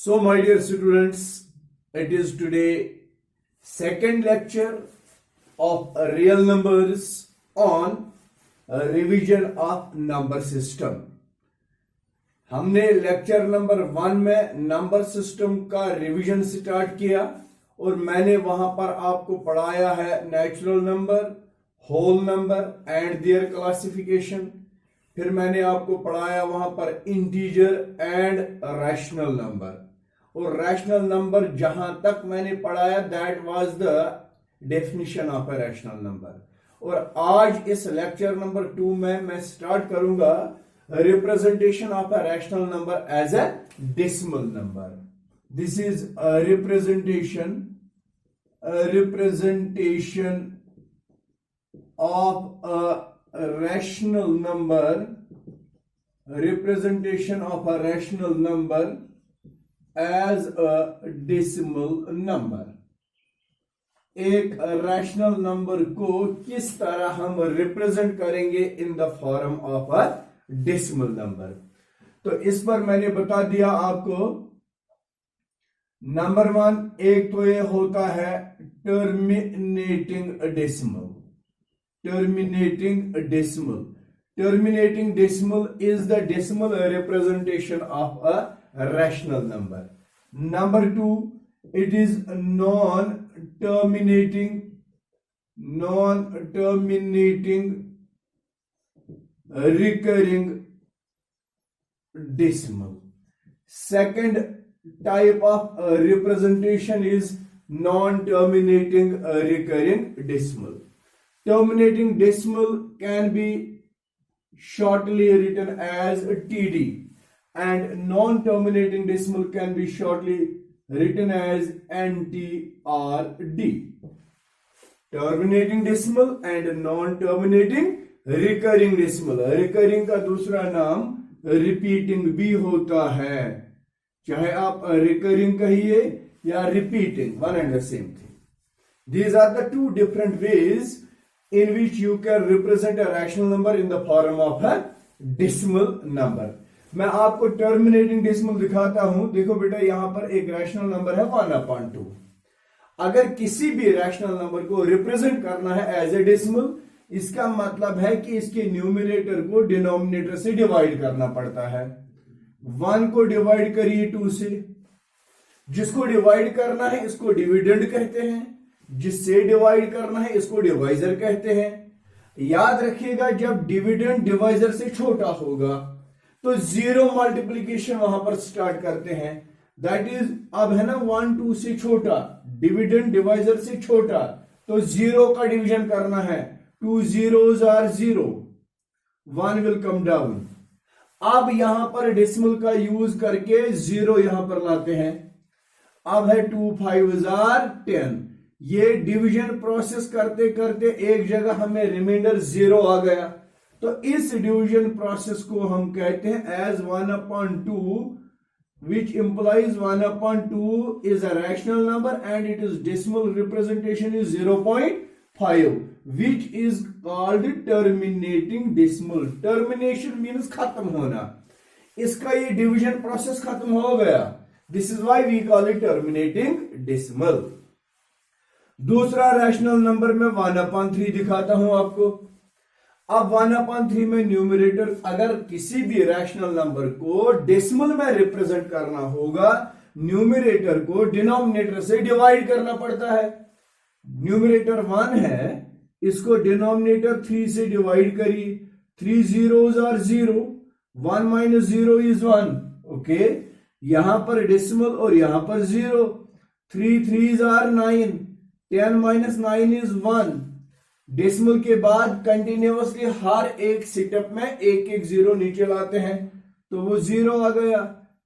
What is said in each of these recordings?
So, my dear students, it is today second lecture of real numbers on revision of number system. हमने lecture number 1 में number system का revision start किया और मैंने वहां पर आपको पढ़ाया है natural number, whole number and their classification. फिर मैंने आपको पढ़ाया वहां पर इंटीजर एंड रैशनल नंबर, और रैशनल नंबर जहां तक मैंने पढ़ाया that was the definition of a rational number. और आज इस लेक्चर नंबर 2 में मैं स्टार्ट करूंगा representation of a rational number as a decimal number. This is a representation of a rational number as a decimal number. एक rational number को किस तरह हम रिप्रेजेंट करेंगे इन the form of a decimal number. तो इस पर मैंने बता दिया आपको। नंबर 1 एक तो ये होता है terminating decimal is the decimal representation of a rational number. Number 2 it is non terminating recurring decimal. Second type of representation is non-terminating recurring decimal. Terminating decimal can be shortly written as TD, and non-terminating decimal can be shortly written as NT or D. Terminating decimal and non-terminating recurring decimal. Recurring का दूसरा नाम repeating भी होता है, चाहे आप recurring कहिए या repeating, one and the same thing. These are the two different ways in which you can represent a rational number in the form of a decimal number. मैं आपको टर्मिनेटिंग डेसिमल दिखाता हूं। देखो बेटा, यहां पर एक रैशनल नंबर है 1/2। अगर किसी भी रैशनल नंबर को रिप्रेजेंट करना है एज ए डेसिमल, इसका मतलब है कि इसके न्यूमरेटर को डिनोमिनेटर से डिवाइड करना पड़ता है। 1 को डिवाइड करिए 2 से। जिसको डिवाइड करना है इसको डिविडेंड कहते हैं, जिससे डिवाइड करना है इसको डिवाइजर कहते हैं। याद रखिएगा, जब डिविडेंड डिवाइजर से छोटा होगा तो 0 मल्टीप्लीकेशन वहां पर स्टार्ट करते हैं। दैट इज, अब है ना 1 2 से छोटा, डिविडेंड डिवाइजर से छोटा, तो 0 का डिवीजन करना है। 2 zeros are 0, 1 will come down। अब यहां पर डेसिमल का यूज करके 0 यहां पर लाते हैं। अब है 2 5s are 10। ये डिवीजन प्रोसेस करते करते एक जगह हमें रिमाइंडर 0 आ गया, तो इस डिवीजन प्रोसेस को हम कहते हैं as 1/2, which implies 1/2 is a rational number and its decimal representation is 0.5, which is called terminating decimal. Termination means खत्म होना। इसका ये डिवीजन प्रोसेस खत्म हो गया। This is why we call it terminating decimal. दूसरा रैशनल नंबर में 1/3 दिखाता हूं आपको। अब 1/3 में न्यूमरेटर, अगर किसी भी रैशनल नंबर को डेसिमल में रिप्रेजेंट करना होगा, न्यूमरेटर को डिनोमिनेटर से डिवाइड करना पड़ता है। न्यूमरेटर 1 है, इसको डिनोमिनेटर 3 से डिवाइड करिए। 3 zeros are 0, 1 minus 0 is 1। Okay, यहां पर डेसिमल और यहां पर 0। 3 3s are 9, 10 minus 9 is 1। Decimal के बाद कंटिन्यूअसली हर एक सेटअप में एक एक 0 नीचे लाते हैं, तो वो 0 आ गया।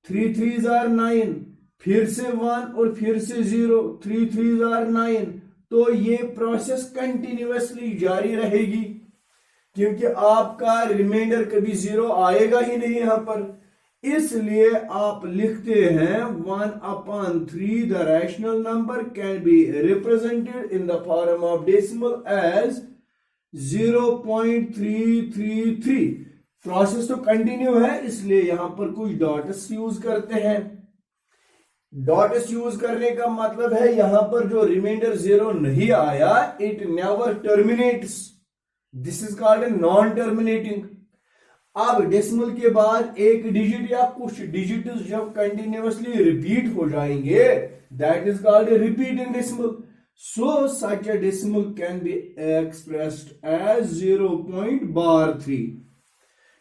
3 3s are 9, फिर से 1 और फिर से 0, 3 3s are 9। तो ये प्रोसेस कंटिन्यूअसली जारी रहेगी, क्योंकि आपका रिमाइंडर कभी 0 आएगा ही नहीं यहां पर। इसलिए आप लिखते हैं 1/3 the rational number can be represented in the form of decimal as 0.333। Process तो कंटिन्यू है, इसलिए यहां पर कुछ डॉट्स यूज करते हैं। डॉट्स यूज करने का मतलब है यहां पर जो रिमाइंडर 0 नहीं आया, it never terminates, this is called non terminating. अब डेसिमल के बाद एक डिजिट या कुछ डिजिट जब कंटिन्यूअसली रिपीट हो जाएंगे, that is called repeating decimal. So such a decimal can be expressed as 0.3।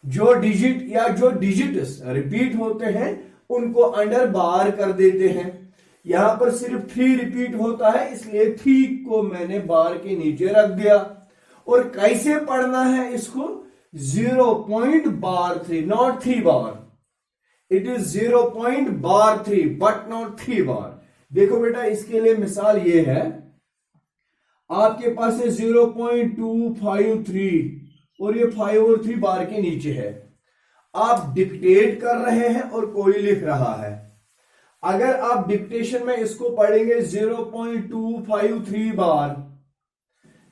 जो डिजिट या जो डिजिट्स रिपीट होते हैं उनको अंडर बार कर देते हैं। यहां पर सिर्फ 3 रिपीट होता है, इसलिए 3 को मैंने बार के नीचे रख दिया। और कैसे पढ़ना है इसको? 0.3, not 3 bar. It is 0.3 but not 3 बार। देखो बेटा, इसके लिए मिसाल ये है, आपके पास है 0.253 और ये 5 और 3 बार के नीचे है। आप डिक्टेट कर रहे हैं और कोई लिख रहा है। अगर आप डिक्टेशन में इसको पढ़ेंगे 0.253 बार,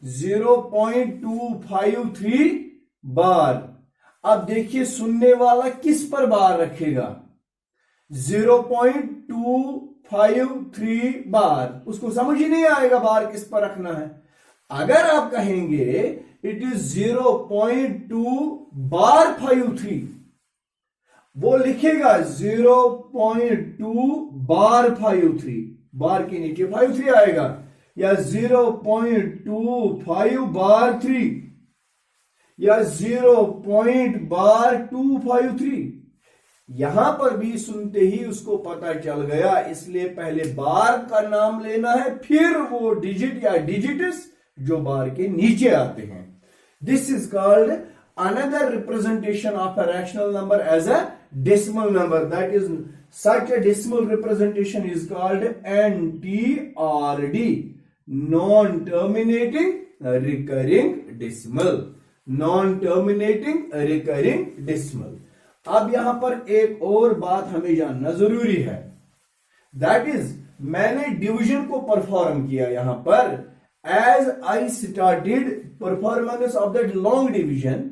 0.253 बार, अब देखिए सुनने वाला किस पर बार रखेगा? 0.253 बार। उसको समझ ही नहीं आएगा बार किस पर रखना है। अगर आप कहेंगे इट इज 0.2 बार 53, वो लिखेगा 0.2 बार 53, बार के नीचे 53 आएगा, या 0.25 बार 3, या 0.253। यहां पर भी सुनते ही उसको पता चल गया, इसलिए पहले बार का नाम लेना है, फिर वो डिजिट या डिजिट्स जो बार के नीचे आते हैं। This is called another representation of a rational number as a decimal number. That is, such a decimal representation is called NTRD, non-terminating recurring decimal, non-terminating recurring decimal. अब यहां पर एक और बात हमें जानना जरूरी है, दैट इज मैंने डिवीजन को परफॉर्म किया यहां पर। As I started performance of that long division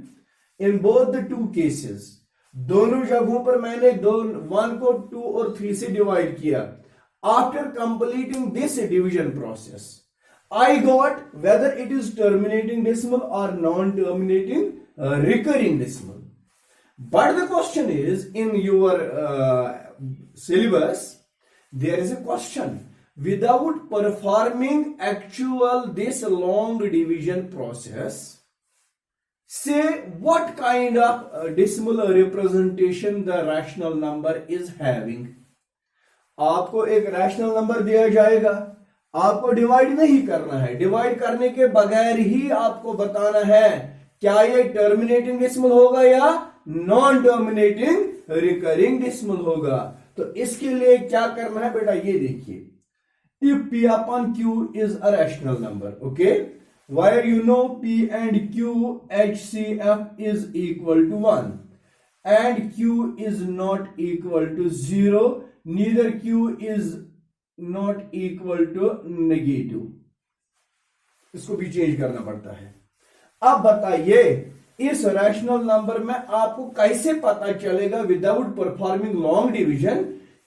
in both the two cases, दोनों जगहों पर मैंने 1 को 2 और 3 से डिवाइड किया। After completing this division process, I got whether it is terminating decimal और non terminating recurring decimal. But the question is, in your syllabus there is a question, without performing actual this long division process, say what kind of decimal representation the rational number is having. आपको एक rational number दिया जाएगा, आपको divide नहीं करना है, divide करने के बगैर ही आपको बताना है क्या ये टर्मिनेटिंग डेसिमल होगा या नॉन टर्मिनेटिंग रिकरिंग डेसिमल होगा। तो इसके लिए क्या करना है बेटा, ये देखिए, if P upon Q is a rational number, okay, where you know P and Q HCF is equal to 1 and Q is not equal to 0, neither Q is not equal to negative, इसको भी change करना पड़ता है। अब बताइए इस rational number में आपको कैसे पता चलेगा विदाउट परफॉर्मिंग लॉन्ग डिवीजन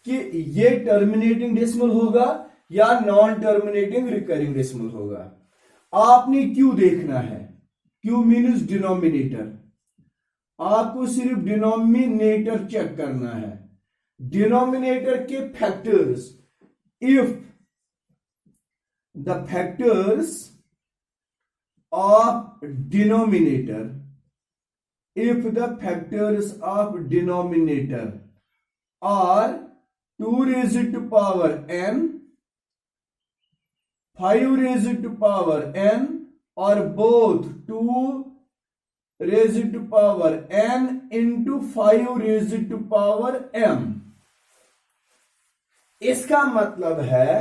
कि ये टर्मिनेटिंग डेसिमल होगा या नॉन टर्मिनेटिंग रिकरिंग डेसिमल होगा। आपने क्यू देखना है, क्यू मीन्स डिनोमिनेटर, आपको सिर्फ डिनोमिनेटर चेक करना है, डिनोमिनेटर के factors. If the factors of denominator, if the factors of denominator are 2 raised to power n, 5 raised to power n, or both 2 raised to power n into 5 raised to power m, इसका मतलब है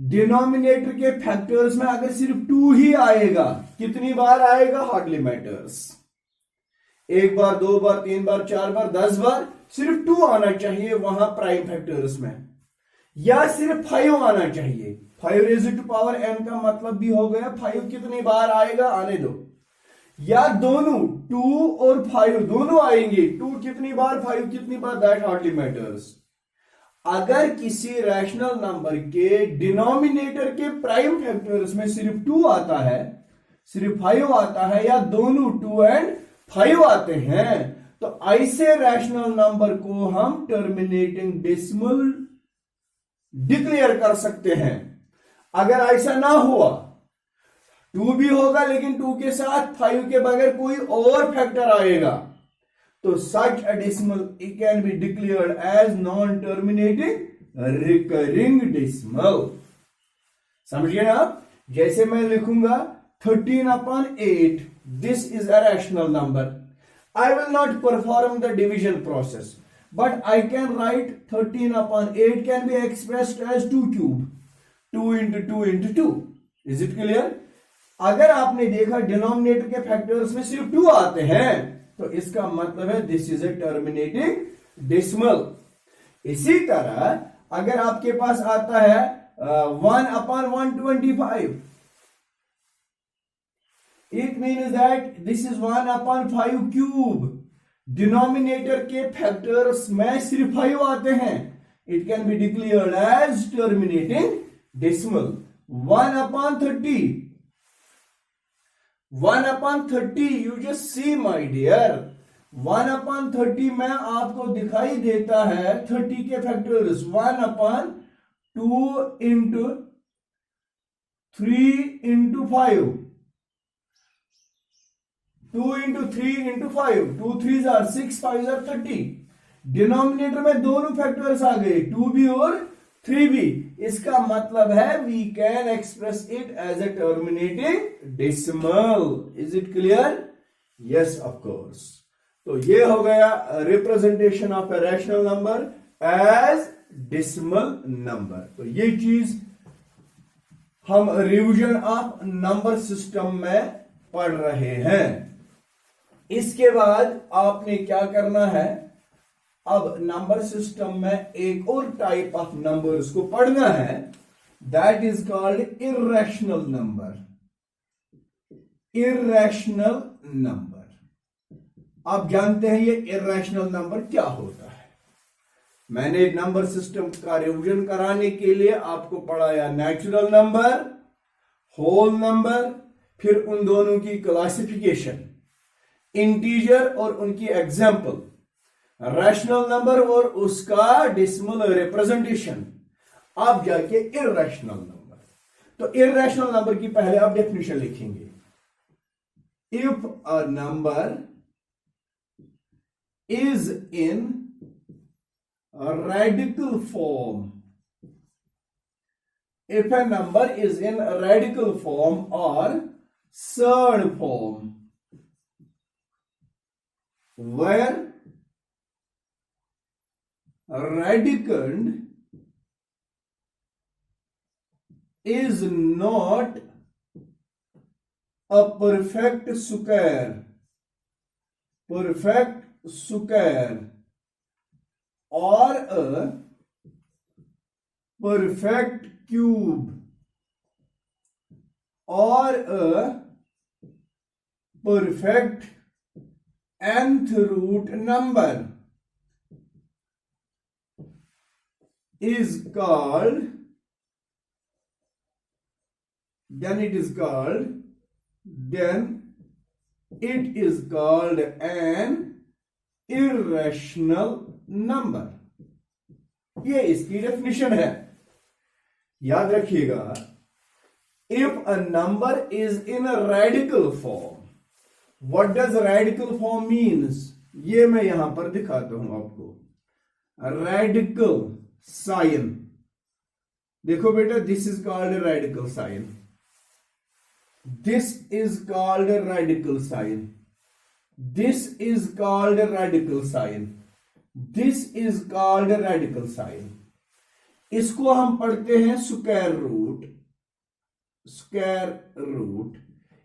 denominator के factors में अगर सिर्फ 2 ही आएगा, कितनी बार आएगा हार्डली मैटर्स, 1 बार 2 बार 3 बार 4 बार 10 बार, सिर्फ 2 आना चाहिए वहां प्राइम फैक्टर्स में, या सिर्फ 5 आना चाहिए। 5 रेज़ टू पावर n का मतलब भी हो गया 5 कितनी बार आएगा, आने दो, या दोनों 2 और 5 दोनों आएंगे, 2 कितनी बार 5 कितनी बार, दैट हार्डली मैटर्स। अगर किसी रैशनल नंबर के डिनोमिनेटर के प्राइम फैक्टर्स में सिर्फ 2 आता है, सिर्फ 5 आता है, या दोनों 2 एंड 5 आते हैं, तो ऐसे रैशनल नंबर को हम टर्मिनेटिंग डेसिमल डिक्लेयर कर सकते हैं। अगर ऐसा ना हुआ, 2 भी होगा लेकिन 2 के साथ 5 के बगैर कोई और फैक्टर आएगा, तो such a decimal it can be declared as non-terminating recurring decimal। समझिए ना आप? जैसे मैं लिखूंगा 13/8, this is a rational number। I will not perform the division process, but I can write 13/8 can be expressed as 2 cube, 2 into 2 into 2। Is it clear? अगर आपने देखा denominator के फैक्टर्स में सिर्फ 2 आते हैं, तो इसका मतलब है this is a terminating decimal. इसी तरह अगर आपके पास आता है 1/125, it means that this is 1/5 cube. Denominator के फैक्टर्स में सिर्फ 5 आते हैं, it can be declared as terminating decimal. 1/30, 1/30 you just see my dear, 1/30 में आपको दिखाई देता है 30 के factors 1/2 into 3 into 5, 2 into 3 into 5, 2 3 are 6, 5 are 30। Denominator में दोनों फैक्टर्स आ गए, 2 भी और 3 भी। इसका मतलब है we can express it as a terminating decimal. Is it clear? Yes of course. तो ये हो गया representation of a rational number as decimal number. तो ये चीज हम रिवीजन ऑफ नंबर सिस्टम में पढ़ रहे हैं। इसके बाद आपने क्या करना है, अब नंबर सिस्टम में एक और टाइप ऑफ नंबर्स को पढ़ना है, that is called irrational number. Irrational number, आप जानते हैं ये इर्रेशनल नंबर क्या होता है। मैंने नंबर सिस्टम का रिवीजन कराने के लिए आपको पढ़ाया नेचुरल नंबर, होल नंबर, फिर उन दोनों की क्लासिफिकेशन, इंटीजर और उनकी एग्जाम्पल, रैशनल नंबर और उसका डेसिमल रिप्रेजेंटेशन, आप जाके इर्रेशनल नंबर। तो इर्रेशनल नंबर की पहले आप डेफिनेशन लिखेंगे। If a number is in radical form, if a number is in radical form or surd form, where radicand is not a perfect square, or a perfect cube, or a perfect nth root number, is called, then it is called an irrational number। ये इसकी definition है, याद रखिएगा। If a number is in a radical form, what does radical form means, ये मैं यहां पर दिखाता हूं आपको। रेडिकल साइन, देखो बेटा, this is called radical sign, this is called radical sign, this is called radical sign, this is called radical sign. इसको हम पढ़ते हैं स्क्वायर रूट,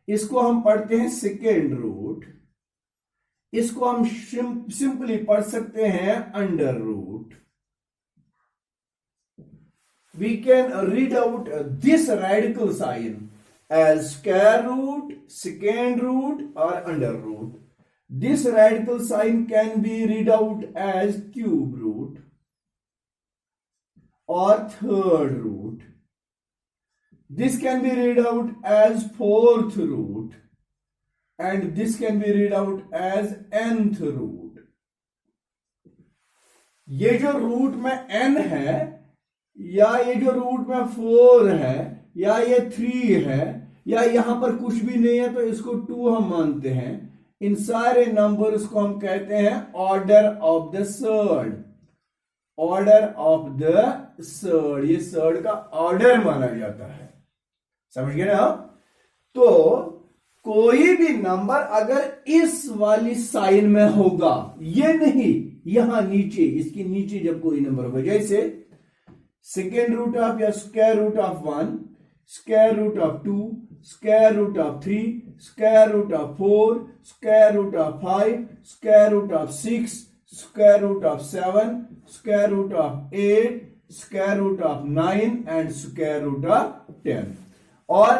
इसको हम पढ़ते हैं सेकेंड रूट, इसको हम सिंपली पढ़ सकते हैं under root. We can read out this radical sign as square root, second root or under root. This radical sign can be read out as cube root. or third root. This can be read out as fourth root and this can be read out as nth root. ये जो root में n है या ये जो root में 4 है या ये 3 है या यहां पर कुछ भी नहीं है तो इसको 2 हम मानते हैं, इन सारे नंबर्स को हम कहते हैं order of the surd. Order of the surd, ये सर्ड का ऑर्डर माना जाता है. समझ गए ना आप? तो कोई भी नंबर अगर इस वाली साइन में होगा, ये नहीं यहां नीचे, इसके नीचे जब कोई नंबर होगा, जैसे सेकेंड रूट ऑफ या square root of 1, square root of 2, square root of 3, square root of 4, square root of 5, square root of 6, square root of 7, square root of 8, square root of 9 and square root of 10. और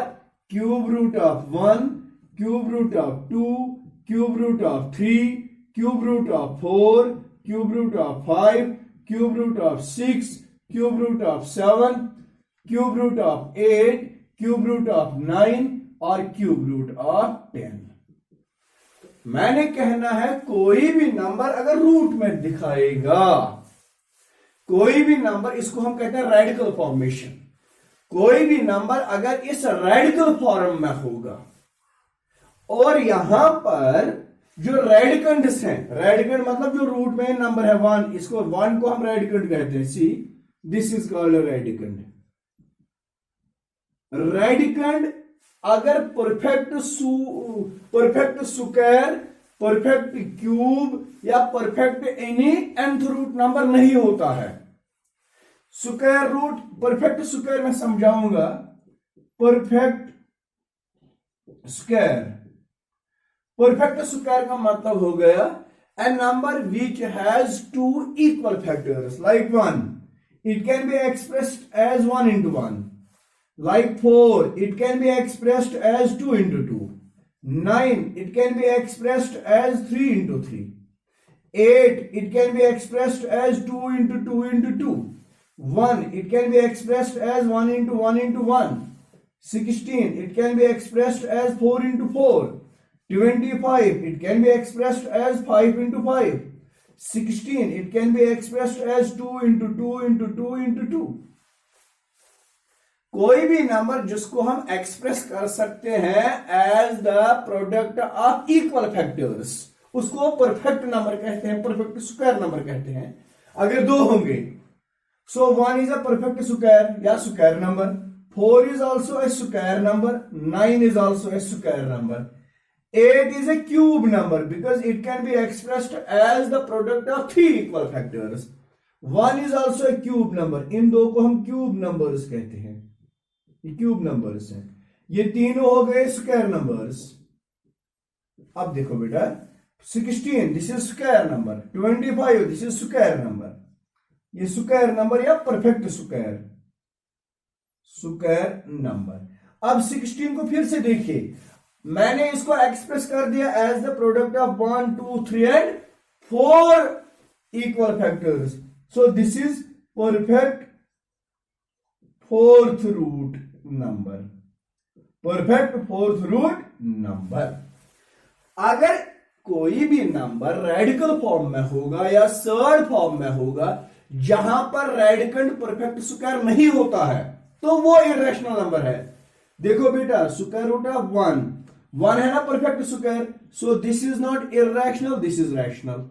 cube root of 1, cube root of 2, cube root of 3, cube root of 4, cube root of 5, cube root of 6, cube root of 7, cube root of 8, cube root of 9 और cube root of 10. मैंने कहना है कोई भी number अगर root में दिखाएगा, कोई भी नंबर, इसको हम कहते हैं रेडिकल फॉर्मेशन. कोई भी नंबर अगर इस रेडिकल फॉर्म में होगा और यहां पर जो रेडिकंड्स हैं, रेडिकंड मतलब जो रूट में नंबर है 1, इसको 1 को हम रेडिकंड कहते हैं. See this is called radicand. Radicand अगर परफेक्ट स्क्वायर, परफेक्ट क्यूब या perfect any nth root number नहीं होता है. स्क्वायर रूट, परफेक्ट स्क्वायर मैं समझाऊंगा. परफेक्ट स्क्वायर, परफेक्ट स्क्वायर का मतलब हो गया a number which has two equal factors like 1. It can be expressed as 1 into 1. Like 4, it can be expressed as 2 into 2. 9, it can be expressed as 3 into 3. 8, it can be expressed as 2 into 2 into 2. 1, it can be expressed as 1 into 1 into 1. 16, it can be expressed as 4 into 4. 25, it can be expressed as 5 into 5. 16, it can be expressed as 2 into 2 into 2 into 2. कोई भी number जिसको हम express कर सकते हैं as the product of equal factors, उसको perfect number कहते हैं, परफेक्ट स्क्वायर नंबर कहते हैं. अगर दो होंगे, सो 1 इज अ परफेक्ट स्क्वायर या square number, 4 is also a square number, 9 is also a square number, 8 is a cube number because it can be expressed as the product of 3 equal factors. 1 is also a cube number. इन दो को हम cube numbers कहते हैं, ये cube numbers हैं. ये तीनों हो गए स्क्वायर नंबर्स. अब देखो बेटा, 16 this is square number, 25 this is square number. ये स्क्वायर नंबर या परफेक्ट स्क्वायर नंबर. अब 16 को फिर से देखिए, मैंने इसको एक्सप्रेस कर दिया as the product of 1, 2, 3 and 4 equal factors. So this is perfect fourth root number, perfect fourth root number. अगर कोई भी नंबर रेडिकल फॉर्म में होगा या सर्ड फॉर्म में होगा जहां पर रेडिकंड परफेक्ट स्क्वायर नहीं होता है तो वो इरेशनल नंबर है. देखो बेटा, स्क्वायर रूट ऑफ 1 है ना perfect square, so this is not irrational, this is rational.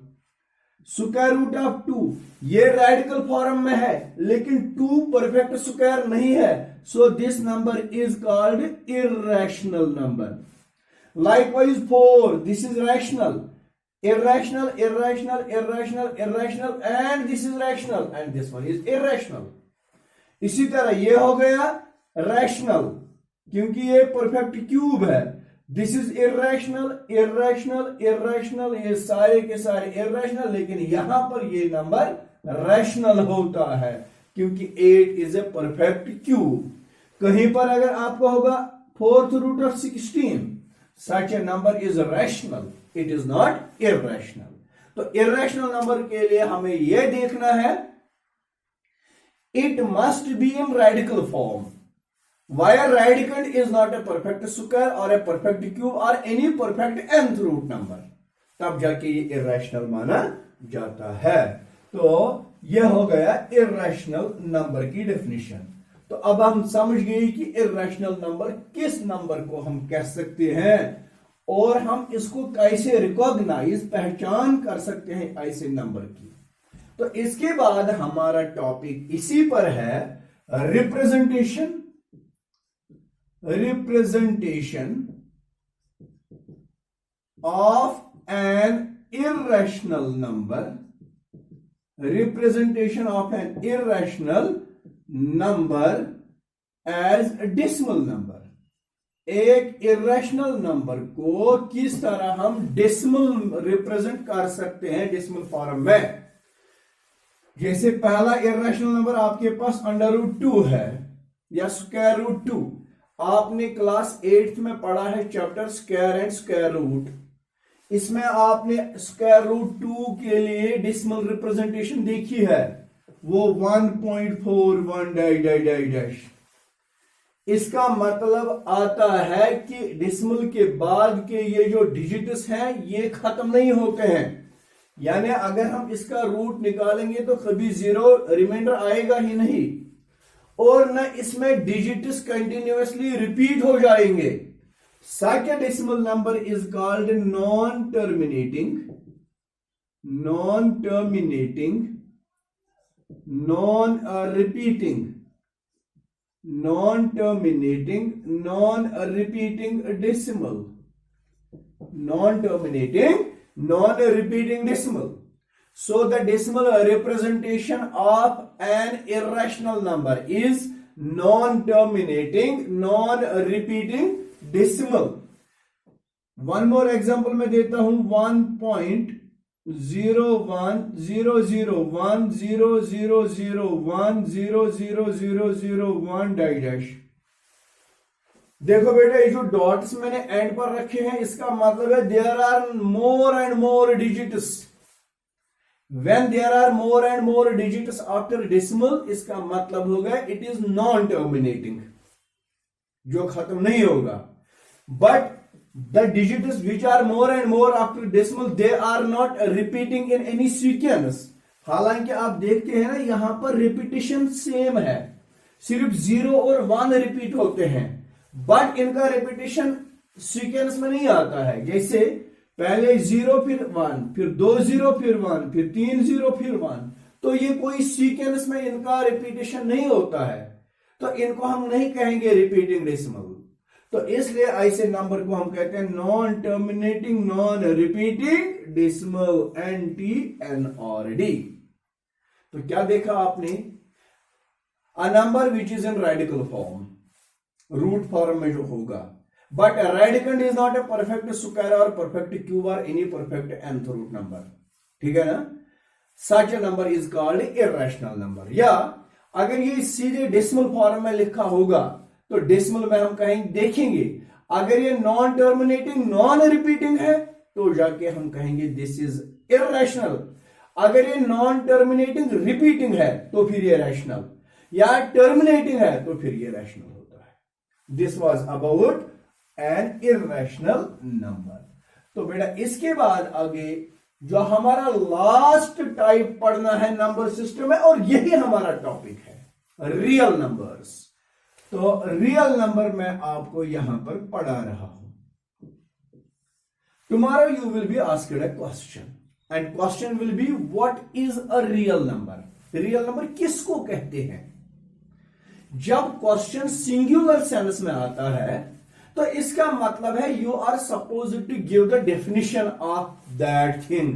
Square root of 2 ये रेडिकल फॉर्म में है लेकिन 2 परफेक्ट स्क्वायर नहीं है, so this number is called irrational number. Likewise 4, this is rational, irrational, irrational, irrational, irrational and this is rational and this one is irrational. इसी तरह ये हो गया rational क्योंकि ये परफेक्ट क्यूब है. This is irrational, irrational, irrational, ये सारे के सारे irrational, लेकिन यहां पर ये नंबर rational होता है क्योंकि 8 इज ए परफेक्ट क्यूब. कहीं पर अगर आपको होगा fourth root of 16, such a number is rational, it is not irrational. तो irrational नंबर के लिए हमें यह देखना है it must be in radical form. Where radicand is not a perfect square or a perfect cube or any perfect nth root number, तब जाके ये इरेशनल माना जाता है। तो यह हो गया इरेशनल नंबर की डेफिनेशन। तो अब हम समझ गए कि इरेशनल नंबर किस नंबर को हम कह सकते हैं और हम इसको कैसे रिकॉग्नाइज पहचान कर सकते हैं ऐसे नंबर की। तो इसके बाद हमारा टॉपिक इसी पर है representation of an irrational number, representation of an irrational number as a decimal number। एक irrational number को किस तरह हम decimal रिप्रेजेंट कर सकते हैं decimal फॉर्म में। जैसे पहला irrational number आपके पास √2 है या √2। आपने क्लास 8th में पढ़ा है chapter square and square root. इसमें आपने √2 के लिए डेसिमल रिप्रेजेंटेशन देखी है, वो 1.41 डैश। इसका मतलब आता है कि डेसिमल के बाद के ये जो डिजिट्स हैं ये खत्म नहीं होते हैं, यानी अगर हम इसका रूट निकालेंगे तो कभी जीरो रिमाइंडर आएगा ही नहीं और न इसमें डिजिट्स कंटिन्यूअसली रिपीट हो जाएंगे। Such a decimal number is called non-terminating, non-repeating decimal, non-repeating decimal। So the decimal representation of an irrational number is non-terminating, non-repeating decimal. One more example मैं देता हूं 1.01000100001 डैश। देखो बेटा ये जो डॉट्स मैंने एंड पर रखे हैं इसका मतलब है there are more and more digits. When there are more and more digits after decimal इसका मतलब होगा इट इज नॉन टर्मिनेटिंग, जो खत्म नहीं होगा। But the digits which are more and more after decimal they are not repeating in any sequence। हालांकि आप देखते हैं ना यहां पर रिपीटिशन सेम है, सिर्फ 0 और 1 रिपीट होते हैं, बट इनका रिपीटिशन सीक्वेंस में नहीं आता है। जैसे पहले 0 फिर 1 फिर 2 0 फिर 1 फिर 3 0 फिर 1, तो ये कोई सीक्वेंस में इनका रिपीटिशन नहीं होता है, तो इनको हम नहीं कहेंगे रिपीटिंग डेसिमल। तो इसलिए ऐसे नंबर को हम कहते हैं non terminating non repeating decimal, NTNRD। तो क्या देखा आपने, a number which is in radical form, root form में जो होगा, but radicand is not a perfect square और परफेक्ट क्यूब और any perfect nth root number, ठीक है ना। Such a number is called irrational number. या अगर ये सीधे डेसिमल फॉर्म में लिखा होगा तो डेसिमल में हम कहेंगे, देखेंगे अगर ये नॉन टर्मिनेटिंग नॉन रिपीटिंग है तो जाके हम कहेंगे दिस इज इरेशनल। अगर ये नॉन टर्मिनेटिंग रिपीटिंग है तो फिर ये रैशनल, या टर्मिनेटिंग है तो फिर ये रैशनल होता है। This was about an irrational number. तो बेटा इसके बाद आगे जो हमारा लास्ट टाइप पढ़ना है नंबर सिस्टम में, और यही हमारा टॉपिक है, रियल नंबर्स। तो रियल नंबर मैं आपको यहां पर पढ़ा रहा हूं। Tomorrow you will be asked a question and question will be what is a real number. Real number किसको कहते हैं? जब क्वेश्चन सिंगुलर सेंस में आता है तो इसका मतलब है you are suppose to give the definition of that thing.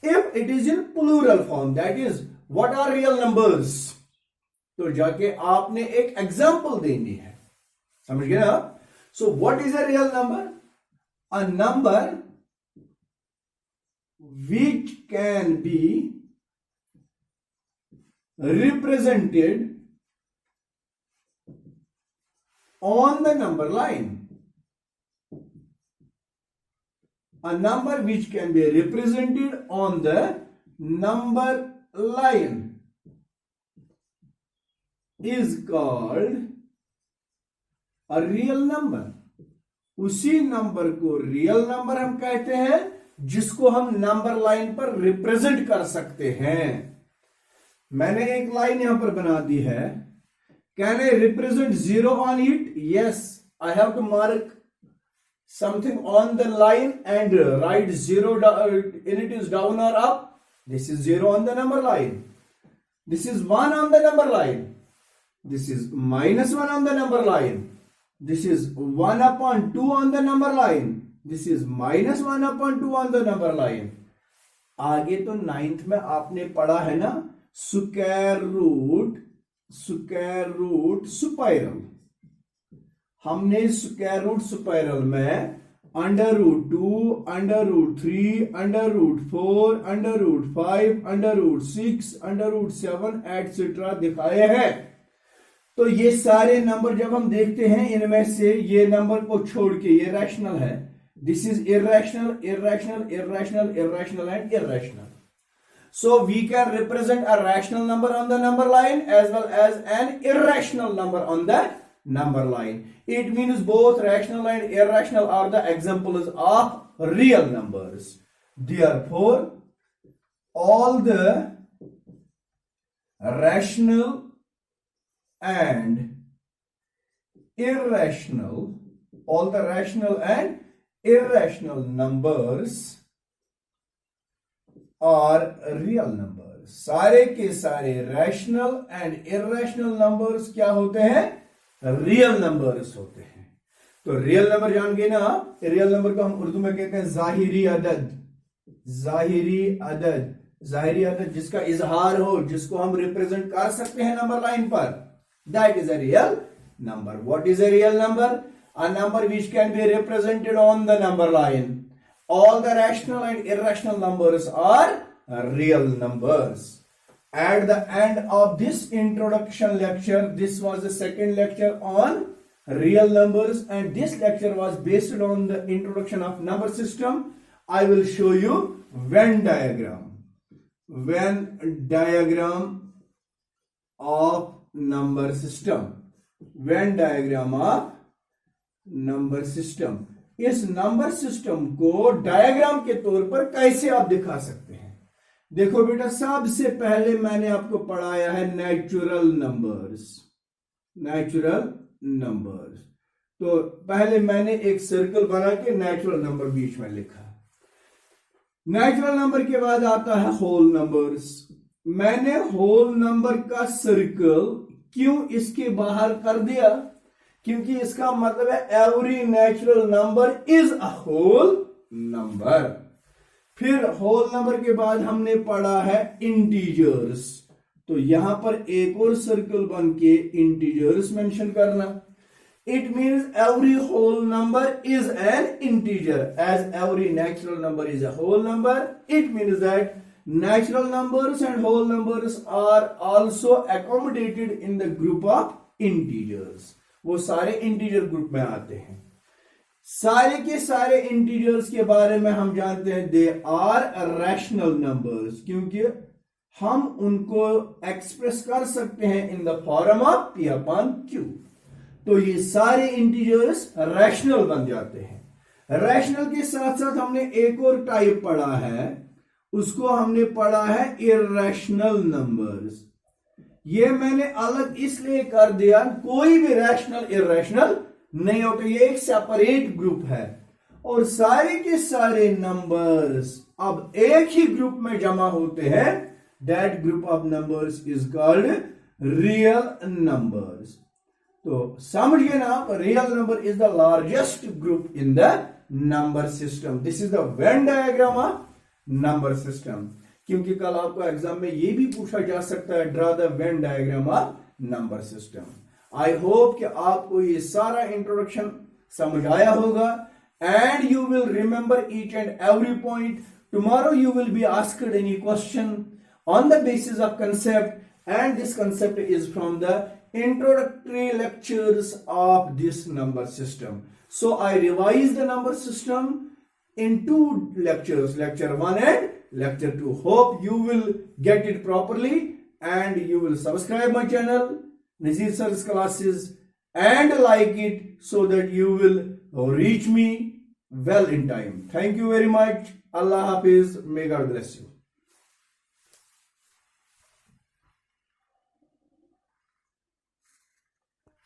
If it is in plural form, that is what are real numbers, तो जाके आपने एक एग्जाम्पल देनी है, समझ गए ना। So what is a real number? A number which can be represented on the number line, a number which can be represented on the number line, is called a real number. उसी number को real number हम कहते हैं जिसको हम number line पर represent कर सकते हैं. मैंने एक लाइन यहां पर बना दी है. Can I represent 0 on it? Yes, I have to mark something on the line and write 0 in it is down or up. This is 0 on the number line. This is 1 on the number line. This is -1 on the number line. This is 1 upon 2 on the number line. This is -1 upon 2 on the number line. आगे तो 9th में आपने पढ़ा है ना, square root spiral. हमने square root spiral में √2, √3, √4, √5, √6, √7 etcetera दिखाए हैं. तो ये सारे नंबर जब हम देखते हैं, इनमें से ये नंबर को छोड़ के ये रैशनल है. This is irrational, irrational, irrational, irrational and irrational. So we can represent a rational number on the number line as well as an irrational number on the number line. It means both rational and irrational are the examples of real numbers. Therefore, all the rational and irrational numbers are real numbers. सारे के सारे rational and irrational numbers क्या होते हैं? Real numbers होते हैं. तो real number जान गए ना. रियल नंबर को हम उर्दू में कहते हैं जाहिरी अदद. जाहिरी अदद जिसका इजहार हो, जिसको हम रिप्रेजेंट कर सकते हैं नंबर लाइन पर, that is a real number. What is a real number? A number which can be represented on the number line. All the rational and irrational numbers are real numbers. At the end of this introduction lecture, this was the second lecture on real numbers, and this lecture was based on the introduction of number system. I will show you Venn diagram. Venn diagram of number system. Venn diagram of number system. इस number system को diagram के तौर पर कैसे आप दिखा सकते हैं? देखो बेटा, सबसे पहले मैंने आपको पढ़ाया है नेचुरल नंबर्स. तो पहले मैंने एक सर्कल बना के नेचुरल नंबर बीच में लिखा. नेचुरल नंबर के बाद आता है होल नंबर्स. मैंने होल नंबर का सर्कल क्यों इसके बाहर कर दिया? क्योंकि इसका मतलब है every natural number is a whole number. फिर होल नंबर के बाद हमने पढ़ा है इंटीजर्स. तो यहां पर एक और सर्कल बन के इंटीजर्स मेंशन करना. It means every whole number is an integer. As every natural number is a whole number, it means that natural numbers and whole numbers are also accommodated in the group of integers. वो सारे integer group में आते हैं. सारे के सारे integers के बारे में हम जानते हैं दे आर रैशनल नंबर्स, क्योंकि हम उनको एक्सप्रेस कर सकते हैं इन the form of P upon Q. तो ये सारे इंटीजर्स रैशनल बन जाते हैं. रैशनल के साथ साथ हमने एक और टाइप पढ़ा है, उसको हमने पढ़ा है इर्रेशनल नंबर्स. ये मैंने अलग इसलिए कर दिया, कोई भी रैशनल इर्रेशनल नहीं होते, ये एक सेपरेट ग्रुप है. और सारे के सारे नंबर्स अब एक ही ग्रुप में जमा होते हैं. That group of numbers is called real numbers. तो समझिए ना, real number is the largest group in the number system. This is the Venn diagram of number system. क्योंकि कल आपको एग्जाम में ये भी पूछा जा सकता है, draw the Venn diagram of number system. I hope कि आपको ये सारा इंट्रोडक्शन समझ आया होगा, and you will remember each and every point. Tomorrow you will be asked any question on the basis of concept, and this concept is from the introductory lectures of this number system. So I revised the number system in 2 lectures, lecture 1 and lecture 2. Hope you will get it properly and you will subscribe my channel, Nazir sir's classes and like it so that you will reach me well in time. Thank you very much. Allah Hafiz. May God bless you.